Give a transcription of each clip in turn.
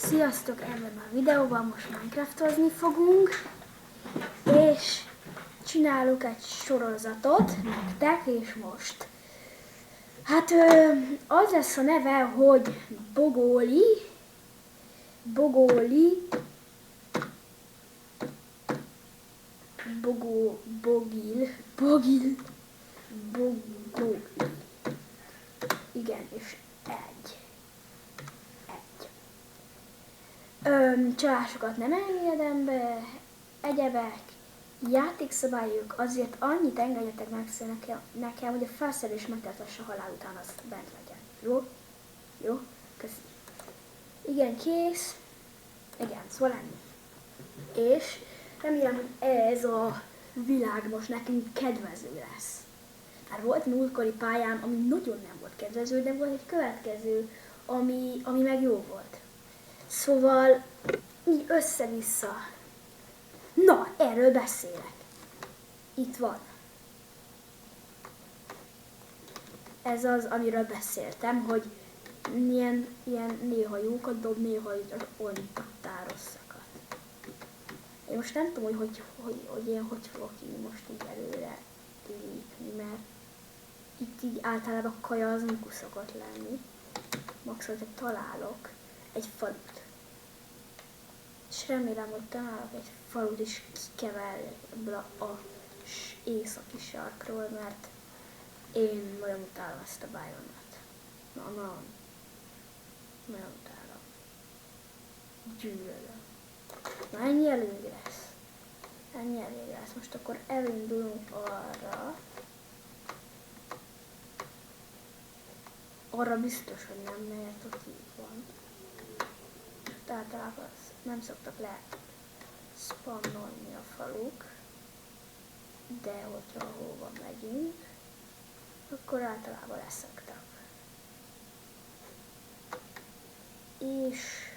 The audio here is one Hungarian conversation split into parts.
Sziasztok! Ebben a videóban most Minecraftozni fogunk, és csinálok egy sorozatot nektek, és most. Hát az lesz a neve, hogy Bogóli, Bogil. Igen, és egy. Csalásokat nem engedem be, egyebek, játékszabályok, azért annyit engedjetek meg nekem, hogy a felszerelés megtartassa halál után, az bent legyen. Jó? Jó? Köszi. Igen, kész. Igen, szóval ennyi. És remélem, hogy ez a világ most nekünk kedvező lesz. Már volt múltkori pályám, ami nagyon nem volt kedvező, de volt egy következő, ami meg jó volt. Szóval, így össze-vissza. Na, erről beszélek. Itt van. Ez az, amiről beszéltem, hogy ilyen néha jókat dob, néha olyan rosszakat. Én most nem tudom, hogy én hogy fogok így most így előre lépni, mert itt így általában a kaja az mikor szokott lenni. Maximum, hogy találok egy falut. És remélem, hogy találok egy falut is kikeverni ebből az északi sarkról, mert én nagyon utálom ezt a biomet. Nagyon utálom. Gyűlölöm. Na, ennyi elég lesz. Most akkor elindulunk arra biztos, hogy nem, mert ott így van. Általában nem szoktak le spannolni a faluk, de hogyha hova megyünk, akkor általában leszoktak. És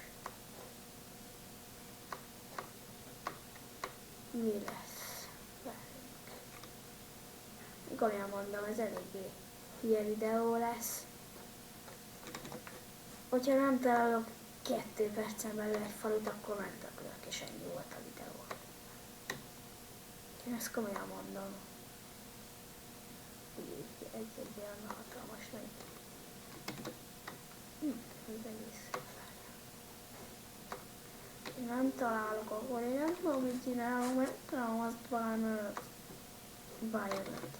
mi lesz velünk? Komolyan mondom, ez eléggé hülye videó lesz. Hogyha nem találok 2 percen belül egy falut, akkor megtakulok, és ennyi volt a videó. Én ezt komolyan mondom. Egy olyan hatalmas nagy. Ez egész. Én nem találok, akkor én nem tudom, mit csinálok, mert tudom, azt valami bajönött.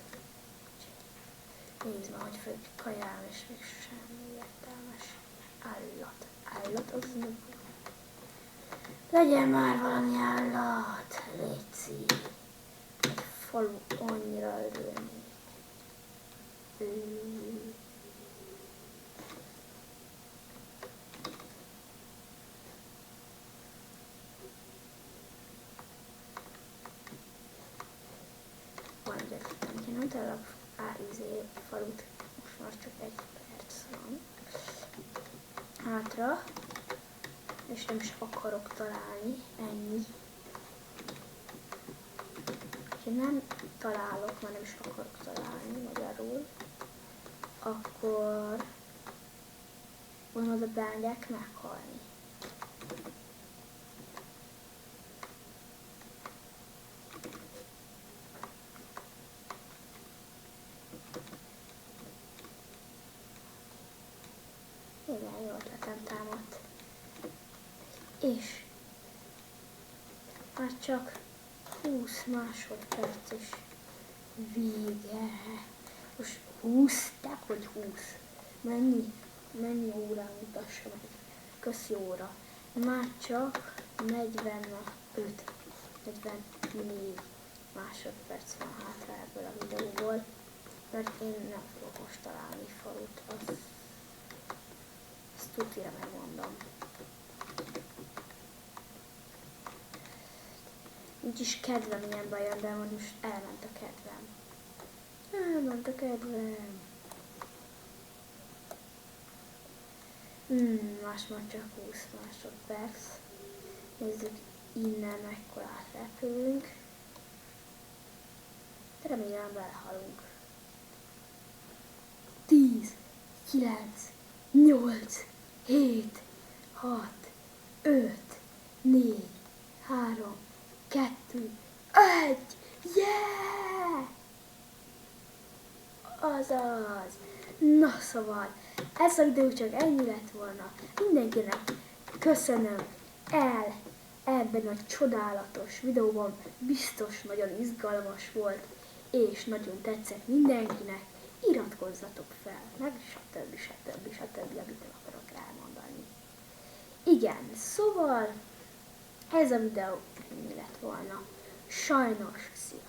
Nézd már, hogy föl kajál, és még semmi értelmes állat az nem. Legyen már valami állat, léci. Egy falu annyira örülnék. Van egy ha nem találok falut, most már csak 1 perc van hátra, és nem is akarok találni, ennyi. Ha nem találok, már nem is akarok találni magyarul, akkor oda beengedek meghalni. Igen, jó ötletem támadt. És már csak 20 másodperc is vége. Most 20, dehogy 20. Mennyi órán mutassa meg? Köszi óra. Már csak 44 másodperc van hátra ebből a videóból, mert én nem fogok most találni falut, ezt tutira megmondom. Nincs is kedvem ilyen bajon, de most elment a kedvem. Most már csak 20 másodperc. Nézzük, innen mekkorát repülünk. De remélem belehalunk. 10, 9, 8, 7, 6, 5, 4, 3, 2, 1, yeah! Azaz! Na szóval, ez a videó csak ennyi lett volna. Mindenkinek köszönöm el ebben a csodálatos videóban. Biztos nagyon izgalmas volt, és nagyon tetszett mindenkinek. Iratkozzatok fel, meg stb. Amit nem akarok elmondani. Igen, szóval ez a videó ennyi lett volna. Sajnos, szia!